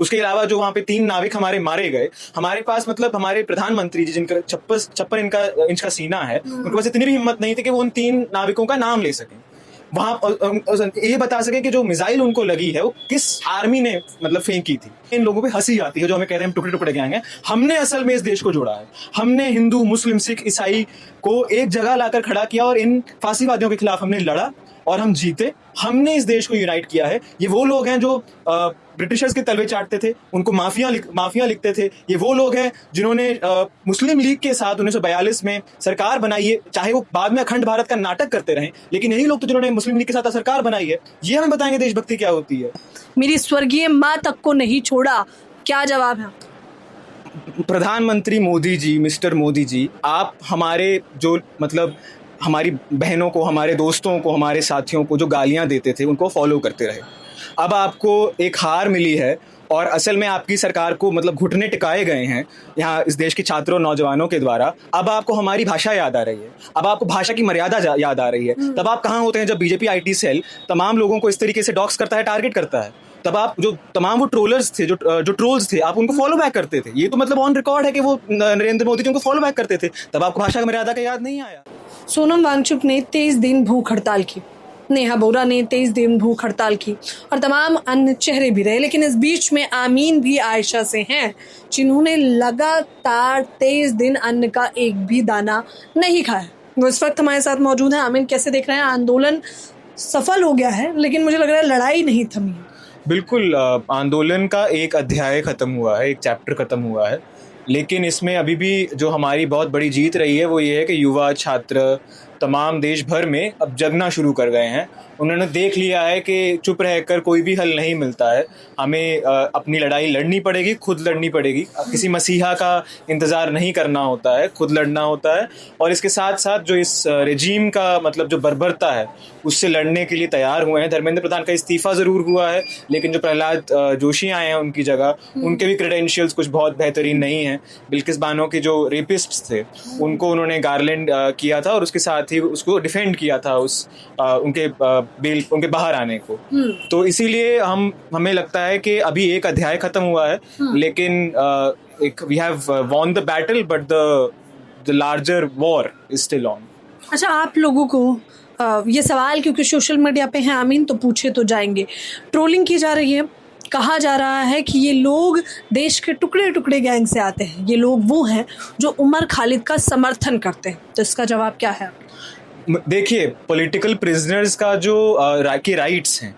उसके अलावा जो वहां पे 3 नाविक हमारे मारे गए, हमारे पास मतलब हमारे प्रधानमंत्री जी जिनका 56 इंच का सीना है, उनके पास इतनी भी हिम्मत नहीं थी कि वो उन 3 नाविकों का नाम ले सकें, वहां ये बता सके कि जो मिसाइल उनको लगी है वो किस आर्मी ने मतलब फेंकी थी। इन लोगों पे हंसी आती है जो हमें कह रहे हैं टुकड़े टुकड़े गैंग है। हमने असल में इस देश को जोड़ा है, हमने हिंदू मुस्लिम सिख ईसाई को एक जगह लाकर खड़ा किया और इन फांसीवादियों के खिलाफ हमने लड़ा और हम जीते। हमने इस देश को यूनाइट किया है। ये वो लोग हैं जो ब्रिटिशर्स के तलवे चाटते थे, उनको माफिया लिखते थे। ये वो लोग हैं जिन्होंने मुस्लिम लीग के साथ 1942 में सरकार बनाई है, चाहे वो बाद में अखंड भारत का नाटक करते रहे, लेकिन यही लोग तो जिन्होंने मुस्लिम लीग के साथ सरकार बनाई है। ये हमें बताएंगे देशभक्ति क्या होती है। मेरी स्वर्गीय माँ तक को नहीं छोड़ा, क्या जवाब है? प्रधानमंत्री मोदी जी, मिस्टर मोदी जी, आप हमारे जो मतलब हमारी बहनों को, हमारे दोस्तों को, हमारे साथियों को जो गालियां देते थे उनको फॉलो करते रहे। अब आपको एक हार मिली है और असल में आपकी सरकार को मतलब घुटने टिकाए गए हैं यहाँ इस देश के छात्रों नौजवानों के द्वारा। अब आपको हमारी भाषा याद आ रही है, अब आपको भाषा की मर्यादा याद आ रही है। तब आप कहाँ होते हैं जब बीजेपी आईटी सेल तमाम लोगों को इस तरीके से डॉक्स करता है, टारगेट करता है? तब आप जो तमाम वो ट्रोलर्स थे, जो ट्रोल्स थे, आप उनको फॉलो बैक करते थे। ये तो मतलब ऑन रिकॉर्ड है कि वो नरेंद्र मोदी जी उनको फॉलो बैक करते थे। तब आपको भाषा की मर्यादा का याद नहीं आया। सोनम वांगचुक ने 23 दिन भूख हड़ताल की, नेहा बोरा ने 23 दिन भूख हड़ताल की और तमाम अन्य चेहरे भी रहे, लेकिन इस बीच में आमीन भी आयशा से हैं जिन्होंने लगातार 23 दिन अन्न का एक भी दाना नहीं खाया। वो इस वक्त हमारे साथ मौजूद है। आमीन, कैसे देख रहे हैं? आंदोलन सफल हो गया है, लेकिन मुझे लग रहा है लड़ाई नहीं थमी। बिल्कुल, आंदोलन का एक अध्याय खत्म हुआ है, एक चैप्टर खत्म हुआ है, लेकिन इसमें अभी भी जो हमारी बहुत बड़ी जीत रही है वो ये है कि युवा छात्र तमाम देश भर में अब जगना शुरू कर गए हैं। उन्होंने देख लिया है कि चुप रहकर कोई भी हल नहीं मिलता है, हमें अपनी लड़ाई लड़नी पड़ेगी, खुद लड़नी पड़ेगी। किसी मसीहा का इंतज़ार नहीं करना होता है, खुद लड़ना होता है। और इसके साथ साथ जो इस रेजीम का मतलब जो बर्बरता है उससे लड़ने के लिए तैयार हुए हैं। धर्मेंद्र प्रधान का इस्तीफा ज़रूर हुआ है, लेकिन जो प्रहलाद जोशी आए हैं उनकी जगह, उनके भी क्रेडेंशियल्स कुछ बहुत बेहतरीन नहीं हैं। बिल्किस बानो के जो रेपिस्ट्स थे उनको उन्होंने गार्लैंड किया था और उसके साथ ही उसको डिफेंड किया था उनके बाहर आने को। तो इसीलिए हमें लगता है कि अभी एक अध्याय खत्म हुआ है, लेकिन we have won the battle but the larger war is still on. अच्छा, आप लोगों को ये सवाल क्योंकि सोशल मीडिया पे हैं आमीन, तो पूछे तो जाएंगे। ट्रोलिंग की जा रही है, कहा जा रहा है कि ये लोग देश के टुकड़े टुकड़े गैंग से आते हैं, ये लोग वो हैं जो उमर खालिद का समर्थन करते हैं। तो इसका जवाब क्या है? देखिए, पॉलिटिकल प्रिजनर्स का जो के राइट्स हैं,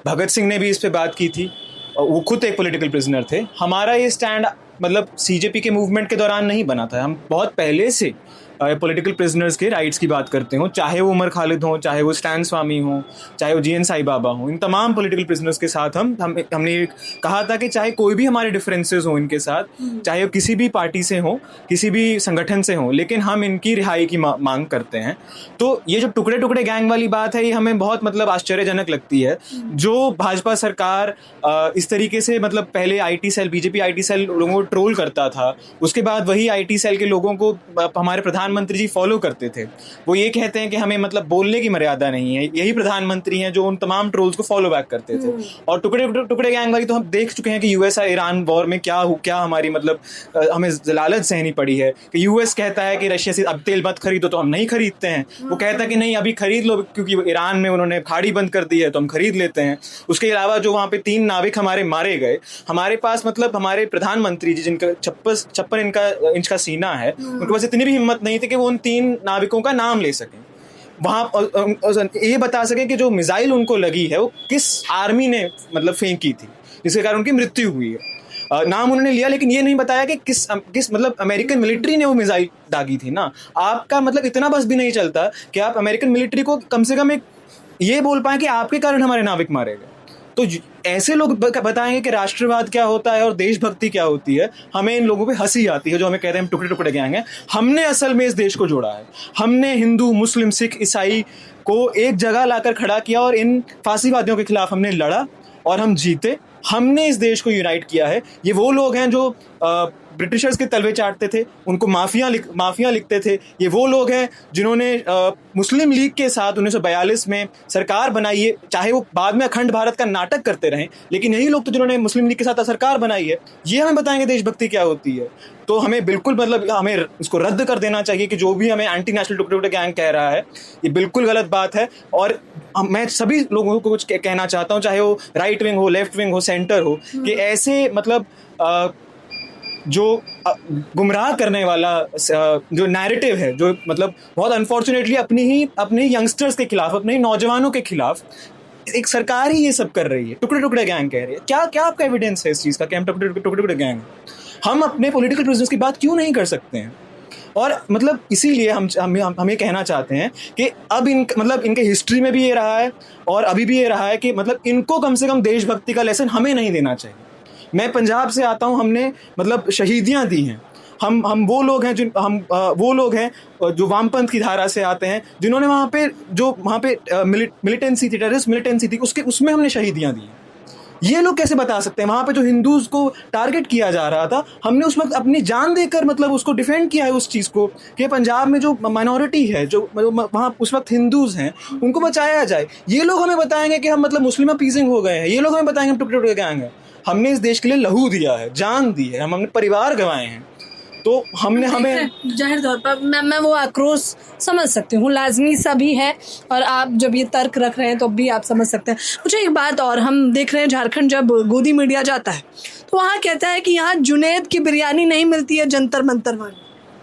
भगत सिंह ने भी इस पे बात की थी, वो खुद एक पॉलिटिकल प्रिजनर थे। हमारा ये स्टैंड मतलब सीजेपी के मूवमेंट के दौरान नहीं बना था, हम बहुत पहले से पॉलिटिकल प्रिजनर्स के राइट्स की बात करते हो, चाहे वो उमर खालिद हो, चाहे वो स्टैन स्वामी हो, चाहे वो जीएन साई बाबा हो। इन तमाम पॉलिटिकल प्रिजनर्स के साथ हमने कहा था कि चाहे कोई भी हमारे डिफरेंसेस हो इनके साथ, चाहे वो किसी भी पार्टी से हो, किसी भी संगठन से हो, लेकिन हम इनकी रिहाई की मांग करते हैं। तो ये जो टुकड़े टुकड़े गैंग वाली बात है, ये हमें बहुत मतलब आश्चर्यजनक लगती है। जो भाजपा सरकार इस तरीके से मतलब पहले IT cell, BJP IT cell लोगों को ट्रोल करता था, उसके बाद वही आईटी सेल के लोगों को हमारे प्रधानमंत्री जी फॉलो करते थे। वो ये कहते हैं कि हमें मतलब बोलने की मर्यादा नहीं है। यही प्रधानमंत्री हैं जो उन तमाम ट्रोल्स को फॉलो बैक करते थे। और टुकड़े टुकड़े गैंग वाली तो हम देख चुके हैं कि यूएस और ईरान वॉर में क्या हमारी मतलब हमें जलालत सहनी पड़ी है कि यूएस कहता है कि रशिया से अब तेल मत खरीदो, तो हम नहीं खरीदते हैं। वो कहता है कि नहीं अभी खरीद लो क्योंकि ईरान में उन्होंने खाड़ी बंद कर दी है, तो हम खरीद लेते हैं। उसके अलावा जो वहाँ पे 3 नाविक हमारे मारे गए, हमारे पास मतलब हमारे प्रधानमंत्री जी जिनका 56 इंच का सीना है, उनके पास इतनी भी हिम्मत नहीं थी कि वो उन 3 नाविकों का नाम ले सकें, वहां ये बता सकें कि जो मिसाइल उनको लगी है वो किस आर्मी ने मतलब फेंकी थी जिसके कारण उनकी मृत्यु हुई है। नाम उन्होंने लिया, लेकिन ये नहीं बताया कि किस मतलब अमेरिकन मिलिट्री ने वो मिसाइल दागी थी ना। आपका मतलब इतना बस भी नहीं चलता कि आप अमेरिकन मिलिट्री को कम से कम एक ये बोल पाए कि आपके कारण हमारे नाविक मारे गए। तो ऐसे लोग बताएंगे कि राष्ट्रवाद क्या होता है और देशभक्ति क्या होती है। हमें इन लोगों पे हंसी आती है जो हमें कहते हैं हम टुकड़े टुकड़े गैंग हैं। हमने असल में इस देश को जोड़ा है, हमने हिंदू मुस्लिम सिख ईसाई को एक जगह लाकर खड़ा किया और इन फांसीवादियों के खिलाफ हमने लड़ा और हम जीते। हमने इस देश को यूनाइट किया है। ये वो लोग हैं जो ब्रिटिशर्स के तलवे चाटते थे, उनको माफिया लिखते थे। ये वो लोग हैं जिन्होंने मुस्लिम लीग के साथ 1942 में सरकार बनाई है, चाहे वो बाद में अखंड भारत का नाटक करते रहें, लेकिन यही लोग तो जिन्होंने मुस्लिम लीग के साथ सरकार बनाई है। ये हमें बताएंगे देशभक्ति क्या होती है। तो हमें बिल्कुल मतलब हमें इसको रद्द कर देना चाहिए कि जो भी हमें एंटी नेशनल टुकड़े टुकड़े गैंग कह रहा है, ये बिल्कुल गलत बात है। और मैं सभी लोगों को कुछ कहना चाहता हूँ, चाहे वो राइट विंग हो, लेफ्ट विंग हो, सेंटर हो, कि ऐसे मतलब जो गुमराह करने वाला जो नैरेटिव है, जो मतलब बहुत अनफॉर्चुनेटली अपने ही यंगस्टर्स के खिलाफ, अपने ही नौजवानों के खिलाफ एक सरकार ही ये सब कर रही है, टुकड़े टुकड़े गैंग कह रही है। क्या क्या आपका एविडेंस है इस चीज़ का कि हम टुकड़े टुकड़े गैंग? हम अपने पॉलिटिकल प्रिजनर्स की बात क्यों नहीं कर सकते हैं? और मतलब इसीलिए हम ये कहना चाहते हैं कि अब इनके हिस्ट्री में भी ये रहा है और अभी भी ये रहा है कि मतलब इनको कम से कम देशभक्ति का लेसन हमें नहीं देना चाहिए। मैं पंजाब से आता हूँ, हमने मतलब शहीदियाँ दी हैं। हम वो लोग हैं वो लोग हैं जो वामपंथ की धारा से आते हैं, जिन्होंने वहाँ पे मिलिटेंसी थी, टेररिस्ट मिलिटेंसी थी, उसमें हमने शहीदियाँ दी हैं। ये लोग कैसे बता सकते हैं? वहाँ पे जो हिंदूज को टारगेट किया जा रहा था, हमने उस वक्त अपनी जान देकर मतलब उसको डिफेंड किया है उस चीज़ को, कि पंजाब में जो माइनॉरिटी है, जो वहाँ उस वक्त हिंदूज हैं, उनको बचाया जाए। ये लोग हमें बताएंगे कि हम मतलब मुस्लिम अपीजिंग हो गए हैं। ये लोग हमें बताएंगे हम टुकड़े टुकड़े गैंग हैं। हमने इस देश के लिए लहू दिया है, जान दी है, हम अपने परिवार गंवाए हैं। तो हमें जाहिर तौर पर मैं वो आक्रोश समझ सकती हूँ, लाजमी सा भी है। और आप जब ये तर्क रख रहे हैं तो भी आप समझ सकते हैं। मुझे एक बात और, हम देख रहे हैं झारखंड जब गोदी मीडिया जाता है तो वहाँ कहता है कि यहाँ जुनैद की बिरयानी नहीं मिलती है जंतर मंतर वाली।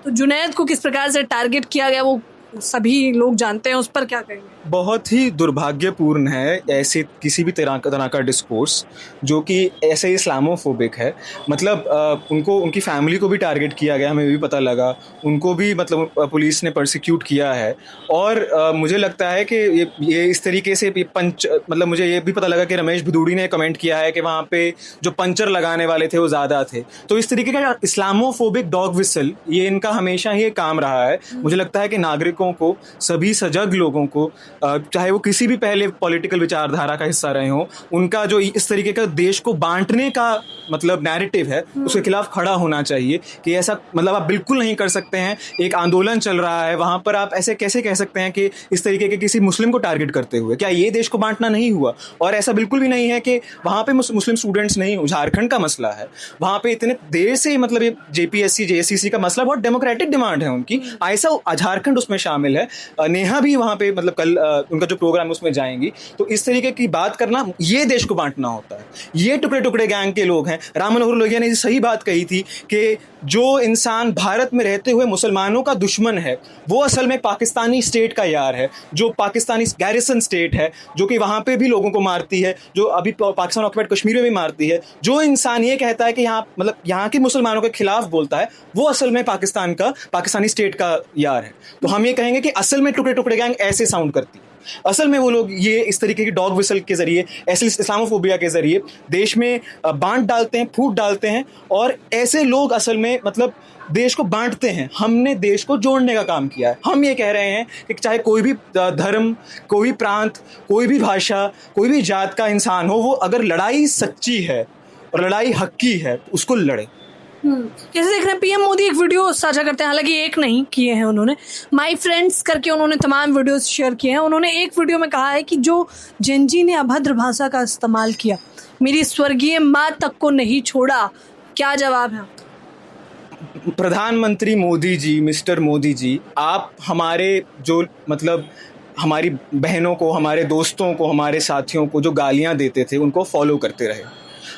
तो जुनैद को किस प्रकार से टारगेट किया गया वो सभी लोग जानते हैं, उस पर क्या कहेंगे? बहुत ही दुर्भाग्यपूर्ण है ऐसे किसी भी तरह का डिस्कोर्स जो कि ऐसे इस्लामोफोबिक है। मतलब उनकी फैमिली को भी टारगेट किया गया, हमें भी पता लगा। उनको भी मतलब पुलिस ने परसिक्यूट किया है। और मुझे लगता है कि ये इस तरीके से मतलब मुझे ये भी पता लगा कि रमेश भिदुड़ी ने कमेंट किया है कि वहाँ पे जो पंचर लगाने वाले थे वो ज़्यादा थे। तो इस तरीके का इस्लामोफोबिक डॉग विसल, ये इनका हमेशा ही काम रहा है। मुझे लगता है कि नागरिकों को, सभी सजग लोगों को, चाहे वो किसी भी पहले पॉलिटिकल विचारधारा का हिस्सा रहे हों, उनका जो इस तरीके का देश को बांटने का मतलब नैरेटिव है, उसके खिलाफ खड़ा होना चाहिए कि ऐसा मतलब आप बिल्कुल नहीं कर सकते हैं। एक आंदोलन चल रहा है, वहाँ पर आप ऐसे कैसे कह सकते हैं कि इस तरीके के किसी मुस्लिम को टारगेट करते हुए? क्या ये देश को बांटना नहीं हुआ? और ऐसा बिल्कुल भी नहीं है कि वहाँ पे मुस्लिम स्टूडेंट्स नहीं, झारखंड का मसला है। वहाँ पे इतने देर से मतलब ये JPSC JSCC का मसला बहुत डेमोक्रेटिक डिमांड है उनकी, ऐसा झारखंड उसमें शामिल है। नेहा भी वहाँ पे मतलब कल उनका जो प्रोग्राम है उसमें जाएंगी। तो इस तरीके की बात करना, ये देश को बांटना होता है। ये टुकड़े टुकड़े गैंग के लोग हैं। राम मनोहर लोहिया ने सही बात कही थी कि जो इंसान भारत में रहते हुए मुसलमानों का दुश्मन है, वो असल में पाकिस्तानी स्टेट का यार है। जो पाकिस्तानी गैरिसन स्टेट है, जो कि वहाँ पे भी लोगों को मारती है, जो अभी पाकिस्तान ऑक्युपाइड कश्मीर में भी मारती है। जो इंसान ये कहता है कि यहाँ के मुसलमानों के खिलाफ बोलता है, वो असल में पाकिस्तानी स्टेट का यार है। तो हम ये कहेंगे कि असल में टुकड़े टुकड़े गैंग ऐसे साउंड करती है। असल में वो लोग ये इस तरीके की डॉग विसल के जरिए, ऐसे इस्लामोफोबिया के जरिए देश में बांट डालते हैं, फूट डालते हैं। और ऐसे लोग असल में मतलब देश को बांटते हैं। हमने देश को जोड़ने का काम किया है। हम ये कह रहे हैं कि चाहे कोई भी धर्म, कोई भी प्रांत, कोई भी भाषा, कोई भी जात का इंसान हो, वो अगर लड़ाई सच्ची है और लड़ाई हक की है तो उसको लड़े। कैसे देख रहे हैं, PM मोदी एक वीडियो साझा करते हैं, हालांकि एक नहीं किए हैं उन्होंने, माय फ्रेंड्स करके उन्होंने तमाम वीडियोस शेयर किए हैं। उन्होंने एक वीडियो में कहा है कि जो जेनजी ने अभद्र भाषा का इस्तेमाल किया, मेरी स्वर्गीय माँ तक को नहीं छोड़ा। क्या जवाब है? प्रधानमंत्री मोदी जी, मिस्टर मोदी जी, आप हमारे जो मतलब हमारी बहनों को, हमारे दोस्तों को, हमारे साथियों को जो गालियां देते थे, उनको फॉलो करते रहे।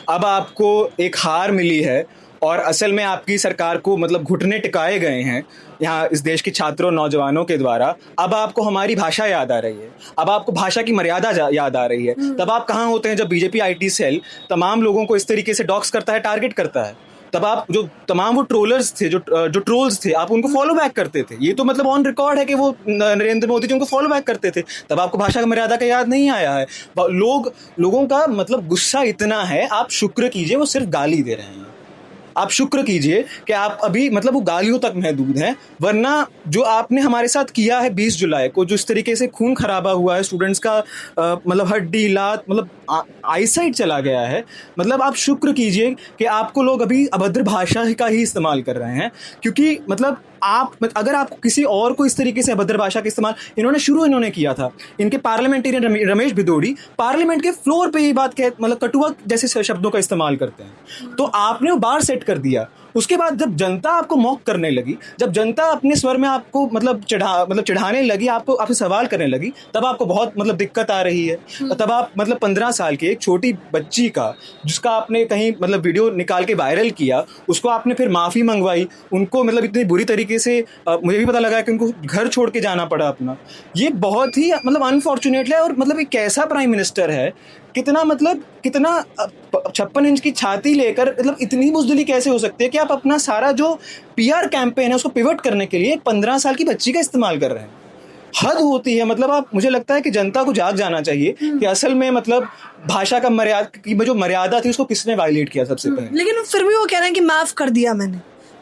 अब आपको एक हार मिली है और असल में आपकी सरकार को मतलब घुटने टिकाए गए हैं यहाँ इस देश के छात्रों, नौजवानों के द्वारा। अब आपको हमारी भाषा याद आ रही है, अब आपको भाषा की मर्यादा याद आ रही है। तब आप कहाँ होते हैं जब BJP IT सेल तमाम लोगों को इस तरीके से डॉक्स करता है, टारगेट करता है? तब आप जो तमाम वो ट्रोलर्स थे, जो ट्रोल्स थे, आप उनको फॉलो बैक करते थे। ये तो मतलब ऑन रिकॉर्ड है कि वो नरेंद्र मोदी जी उनको फॉलो बैक करते थे। तब आपको भाषा की मर्यादा का याद नहीं आया है। लोगों का मतलब गुस्सा इतना है, आप शुक्र कीजिए वो सिर्फ गाली दे रहे हैं। आप शुक्र कीजिए कि आप अभी मतलब वो गालियों तक महदूद हैं, वरना जो आपने हमारे साथ किया है 20 जुलाई को, जो इस तरीके से खून खराबा हुआ है, स्टूडेंट्स का मतलब हड्डी लात मतलब आईसाइट चला गया है, मतलब आप शुक्र कीजिए कि आपको लोग अभी अभद्र भाषा का ही इस्तेमाल कर रहे हैं, क्योंकि मतलब आप अगर आपको किसी और को इस तरीके से अभद्र भाषा का इस्तेमाल इन्होंने किया था, इनके पार्लियामेंटेरियन रमेश भिदोड़ी पार्लियामेंट के फ्लोर पे ये बात कह मतलब कटुआ जैसे शब्दों का इस्तेमाल करते हैं, तो आपने वो बार सेट कर दिया। उसके बाद जब जनता आपको मॉक करने लगी, जब जनता अपने स्वर में आपको मतलब चिढ़ाने लगी, आपको आपसे सवाल करने लगी, तब आपको बहुत मतलब दिक्कत आ रही है। तब आप मतलब 15 साल की एक छोटी बच्ची का, जिसका आपने कहीं मतलब वीडियो निकाल के वायरल किया, उसको आपने फिर माफ़ी मंगवाई, उनको मतलब इतनी बुरी तरीके से मुझे भी पता लगा कि उनको घर छोड़ के जाना पड़ा अपना। ये बहुत ही मतलब अनफॉर्चुनेट है। और मतलब एक कैसा प्राइम मिनिस्टर है, कितना 56 इंच की छाती लेकर मतलब इतनी बुज़दिली कैसे हो सकती है कि आप अपना सारा जो पीआर कैंपेन है उसको पिवट करने के लिए 15 साल की बच्ची का इस्तेमाल कर रहे हैं। हद होती है। मतलब आप, मुझे लगता है कि जनता को जाग जाना चाहिए कि असल में मतलब भाषा का मर्यादा की जो मर्यादा थी उसको किसने वायलेट किया सबसे पहले। लेकिन फिर भी वो कह रहे हैं कि माफ कर दिया मैंने,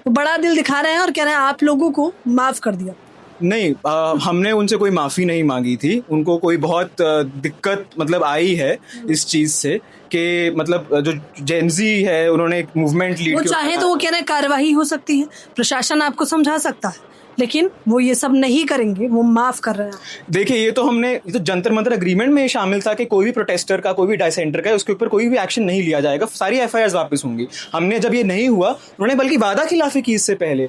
वो बड़ा दिल दिखा रहे हैं और कह रहे हैं आप लोगों को माफ कर दिया। नहीं, हमने उनसे कोई माफ़ी नहीं मांगी थी। उनको कोई बहुत दिक्कत मतलब आई है इस चीज़ से कि मतलब जो जेनजी है उन्होंने एक मूवमेंट लीड वो किया। चाहे तो वो कह रहे हैं कार्रवाई हो सकती है, प्रशासन आपको समझा सकता है, लेकिन वो ये सब नहीं करेंगे, वो माफ कर रहे हैं। देखिए, ये तो जंतर मंतर एग्रीमेंट में शामिल था कि कोई भी प्रोटेस्टर का, कोई भी डायसेंटर का, उसके ऊपर कोई भी एक्शन नहीं लिया जाएगा, सारी एफआईआर वापस होंगी। हमने जब ये नहीं हुआ, उन्होंने बल्कि वादा खिलाफी की इससे पहले,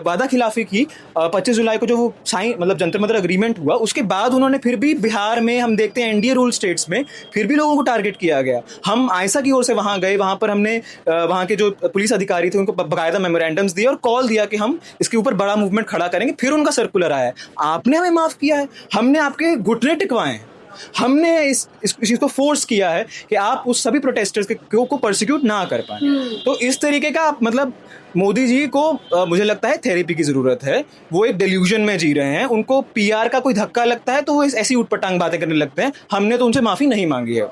वादा खिलाफी की 25 जुलाई को जो वो साइन मतलब जंतर मंतर एग्रीमेंट हुआ, उसके बाद उन्होंने फिर भी बिहार में हम देखते हैं एनडीए रूल स्टेट्स में फिर भी लोगों को टारगेट किया गया। हम आयसा की ओर से वहाँ गए, वहाँ पर हमने वहाँ के जो पुलिस अधिकारी थे उनको बाकायदा मेमोरेंडम्स दिए और कॉल दिया कि हम इसके ऊपर बड़ा मूवमेंट खड़ा करेंगे। फिर उनका सर्कुलर आया, आपने हमें माफ किया है, हमने आपके घुटने टिकवाए हैं, हमने इस चीज को फोर्स किया है कि आप उस सभी प्रोटेस्टर्स को परसिक्यूट ना कर पाए। तो इस तरीके का मतलब मोदी जी को मुझे लगता है थेरेपी की जरूरत है। वो एक डिल्यूजन में जी रहे हैं, उनको पीआर का कोई धक्का लगता है तो वो ऐसी उटपटांग बातें करने लगते हैं। हमने तो उनसे माफी नहीं मांगी है।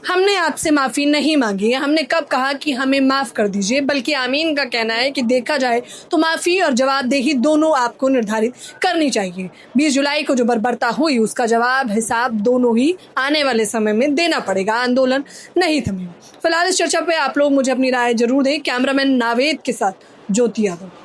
हमने आपसे माफ़ी नहीं मांगी है, हमने कब कहा कि हमें माफ़ कर दीजिए, बल्कि आमीन का कहना है कि देखा जाए तो माफ़ी और जवाबदेही दोनों आपको निर्धारित करनी चाहिए। 20 जुलाई को जो बर्बरता हुई उसका जवाब हिसाब दोनों ही आने वाले समय में देना पड़ेगा। आंदोलन नहीं थमेगा। फिलहाल इस चर्चा पे आप लोग मुझे अपनी राय जरूर दें। कैमरामैन नावेद के साथ ज्योति यादव।